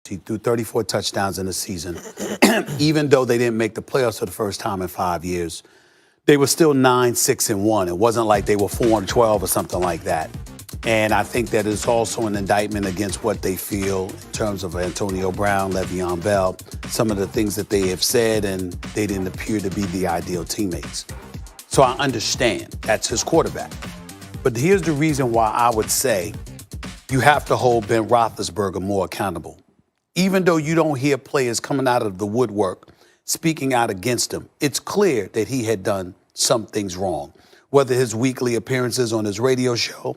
He threw 34 touchdowns in the season. Even though they didn't make the playoffs for the first time in 5 years, they were still 9-6-1. It wasn't like they were 4-12 or something like that. And I think that it's also an indictment against what they feel in terms of Antonio Brown, Le'Veon Bell, some of the things that they have said, and they didn't appear to be the ideal teammates. So I understand that's his quarterback. But here's the reason why I would say you have to hold Ben Roethlisberger more accountable. Even though you don't hear players coming out of the woodwork speaking out against him, it's clear that he had done some things wrong. Whether his weekly appearances on his radio show,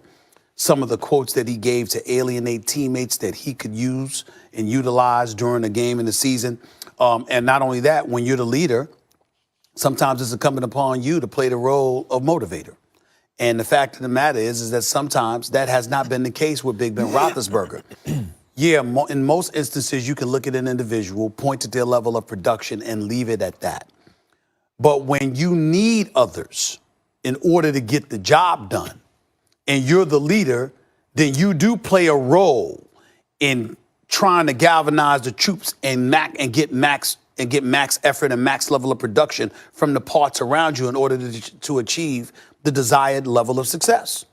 some of the quotes that he gave to alienate teammates that he could use and utilize during a game in the season. And not only that, when you're the leader, sometimes it's incumbent upon you to play the role of motivator. And the fact of the matter is that sometimes that has not been the case with Big Ben Roethlisberger. Yeah, in most instances, you can look at an individual, point to their level of production, and leave it at that. But when you need others in order to get the job done, and you're the leader, then you do play a role in trying to galvanize the troops and get max effort and max level of production from the parts around you in order to achieve the desired level of success.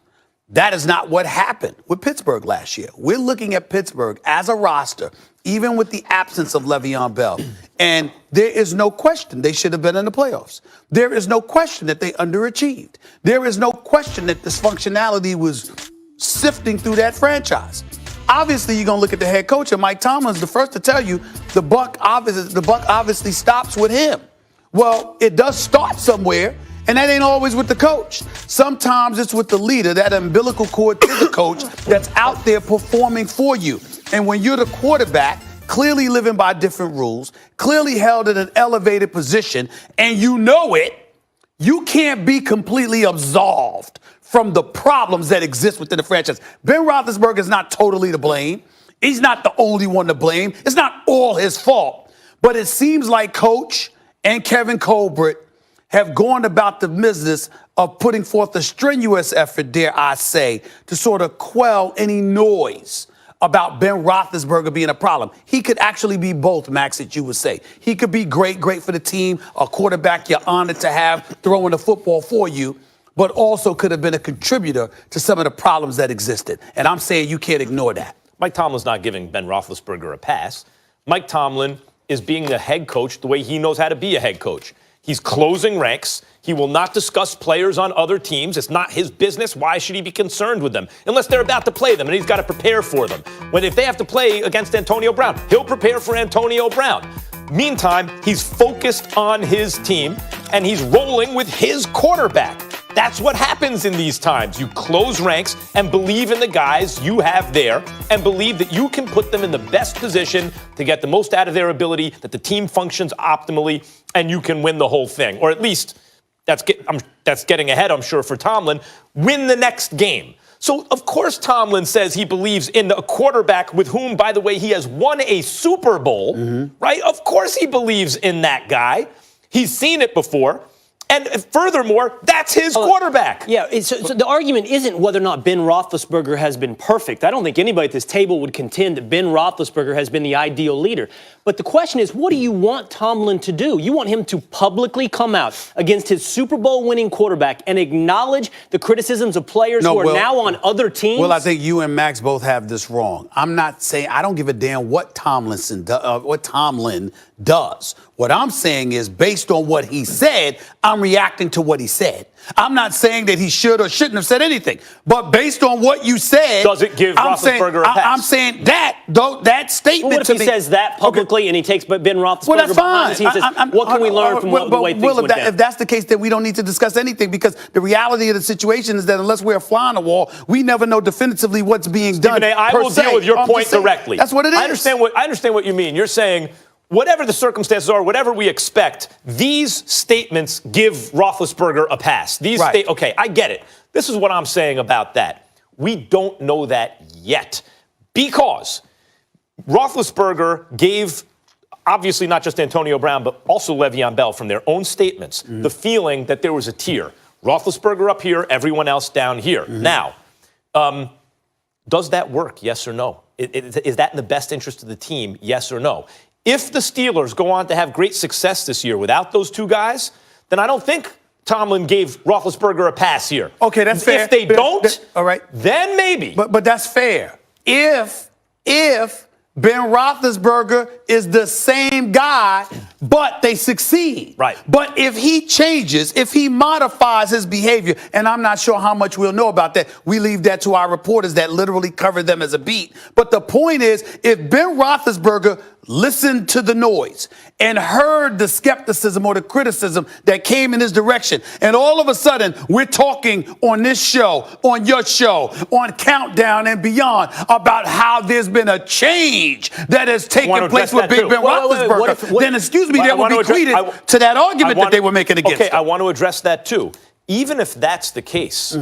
That is not what happened with Pittsburgh last year. We're looking at Pittsburgh as a roster, even with the absence of Le'Veon Bell. And there is no question they should have been in the playoffs. There is no question that they underachieved. There is no question that this functionality was sifting through that franchise. Obviously, you're going to look at the head coach, and Mike Tomlin's the first to tell you the buck obviously stops with him. Well, it does start somewhere. And that ain't always with the coach. Sometimes it's with the leader, that umbilical cord to the coach that's out there performing for you. And when you're the quarterback, clearly living by different rules, clearly held in an elevated position, and you know it, you can't be completely absolved from the problems that exist within the franchise. Ben Roethlisberger is not totally to blame. He's not the only one to blame. It's not all his fault. But it seems like Coach and Kevin Colbert have gone about the business of putting forth a strenuous effort, dare I say, to sort of quell any noise about Ben Roethlisberger being a problem. He could actually be both, Max, that you would say. He could be great for the team, a quarterback you're honored to have throwing the football for you, but also could have been a contributor to some of the problems that existed. And I'm saying you can't ignore that. Mike Tomlin's not giving Ben Roethlisberger a pass. Mike Tomlin is being the head coach the way he knows how to be a head coach. He's closing ranks. He will not discuss players on other teams. It's not his business. Why should he be concerned with them? Unless they're about to play them, and he's got to prepare for them. If they have to play against Antonio Brown, he'll prepare for Antonio Brown. Meantime, he's focused on his team, and he's rolling with his quarterback. That's what happens in these times. You close ranks and believe in the guys you have there and believe that you can put them in the best position to get the most out of their ability, that the team functions optimally, and you can win the whole thing. Or at least that's getting ahead, I'm sure, for Tomlin. Win the next game. So, of course, Tomlin says he believes in a quarterback with whom, by the way, he has won a Super Bowl, right? Of course he believes in that guy. He's seen it before. And furthermore, that's his quarterback. Yeah, so the argument isn't whether or not Ben Roethlisberger has been perfect. I don't think anybody at this table would contend that Ben Roethlisberger has been the ideal leader. But the question is, what do you want Tomlin to do? You want him to publicly come out against his Super Bowl winning quarterback and acknowledge the criticisms of players who are now on other teams? Well, I think you and Max both have this wrong. I'm not saying, I don't give a damn what Tomlin does. What I'm saying is, based on what he said, I'm reacting to what he said. I'm not saying that he should or shouldn't have said anything. But based on what you said, does it give Roethlisberger a pass? I'm saying that statement. Well, what if he says that publicly and he takes Ben Roethlisberger that's behind the scenes and says, what can we learn from the way things went down? If that's the case, then we don't need to discuss anything, because the reality of the situation is that unless we're a fly on the wall, we never know definitively what's being done. I will deal with your point directly. That's what it is. I understand what you mean. You're saying, whatever the circumstances are, whatever we expect, these statements give Roethlisberger a pass. Okay, I get it. This is what I'm saying about that. We don't know that yet, because Roethlisberger gave, obviously not just Antonio Brown, but also Le'Veon Bell, from their own statements, the feeling that there was a tier. Roethlisberger up here, everyone else down here. Now, does that work, yes or no? Is that in the best interest of the team, yes or no? If the Steelers go on to have great success this year without those two guys, then I don't think Tomlin gave Roethlisberger a pass here. Okay, that's fair. If they don't, all right, then maybe. But that's fair. If Ben Roethlisberger is the same guy, but they succeed. Right. But if he changes, if he modifies his behavior, and I'm not sure how much we'll know about that, we leave that to our reporters that literally cover them as a beat. But the point is, if Ben Roethlisberger listened to the noise and heard the skepticism or the criticism that came in his direction, and all of a sudden we're talking on this show, on your show, on Countdown and Beyond about how there's been a change that has taken place with Big Ben Roethlisberger, then excuse me, that would be treated to that argument that they were making against him. I want to address that too. Even if that's the case,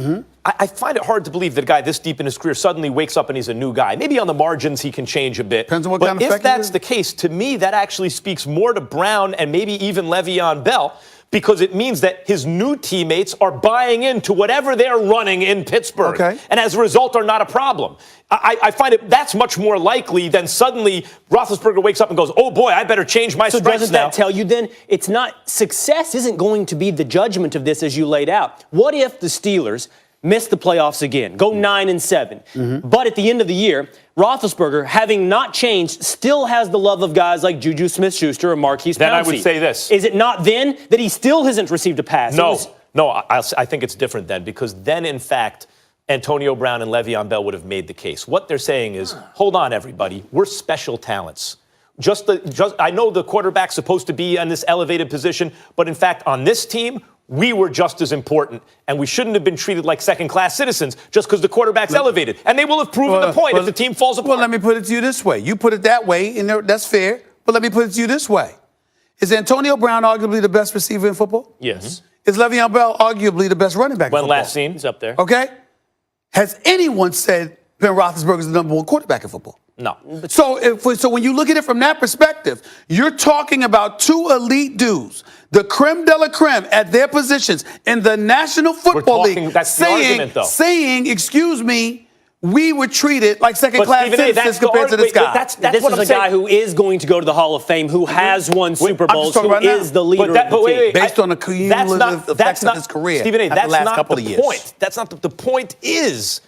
I find it hard to believe that a guy this deep in his career suddenly wakes up and he's a new guy. Maybe on the margins he can change a bit. Depends on what but kind of if effect that's the case, to me, that actually speaks more to Brown and maybe even Le'Veon Bell, because it means that his new teammates are buying into whatever they're running in Pittsburgh. Okay. And as a result are not a problem. I find that's much more likely than suddenly Roethlisberger wakes up and goes, oh boy, I better change my strengths now. So doesn't that tell you then it's not, success isn't going to be the judgment of this as you laid out. What if the Steelers miss the playoffs again, go 9-7, but at the end of the year, Roethlisberger, having not changed, still has the love of guys like Juju Smith-Schuster or Marquise Pouncey? Then I would say this. Is it not then that he still hasn't received a pass? No, I think it's different then, because then, in fact, Antonio Brown and Le'Veon Bell would have made the case. What they're saying is, hold on, everybody, we're special talents. I know the quarterback's supposed to be in this elevated position, but in fact, on this team, we were just as important, and we shouldn't have been treated like second-class citizens just because the quarterback's elevated. And they will have proven the point if the team falls apart. Well, let me put it to you this way. You put it that way, and that's fair. But let me put it to you this way. Is Antonio Brown arguably the best receiver in football? Yes. Is Le'Veon Bell arguably the best running back in football? When last seen, He's up there. Okay? Has anyone said Ben Roethlisberger is the number one quarterback in football? No. So when you look at it from that perspective, you're talking about two elite dudes, the creme de la creme at their positions in the National Football League, saying, excuse me, we were treated like second-class citizens compared to this guy. This is a guy who is going to go to the Hall of Fame, who has won Super Bowls, who is the leader of the team. Based on the cumulative effects of his career, Stephen A., that's the last not couple the of years. point. That's not the point. Is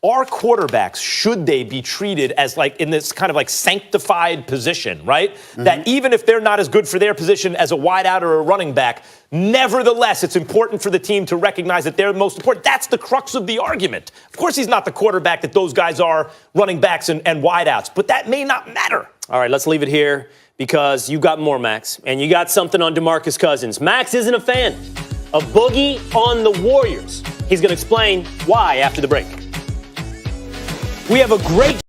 our quarterbacks, should they be treated as like in this kind of like sanctified position, right? That even if they're not as good for their position as a wideout or a running back, nevertheless, it's important for the team to recognize that they're most important. That's the crux of the argument. Of course, he's not the quarterback that those guys are, running backs and wideouts, but that may not matter. All right, let's leave it here because you got more, Max, and you got something on DeMarcus Cousins. Max isn't a fan of Boogie on the Warriors. He's going to explain why after the break. We have a great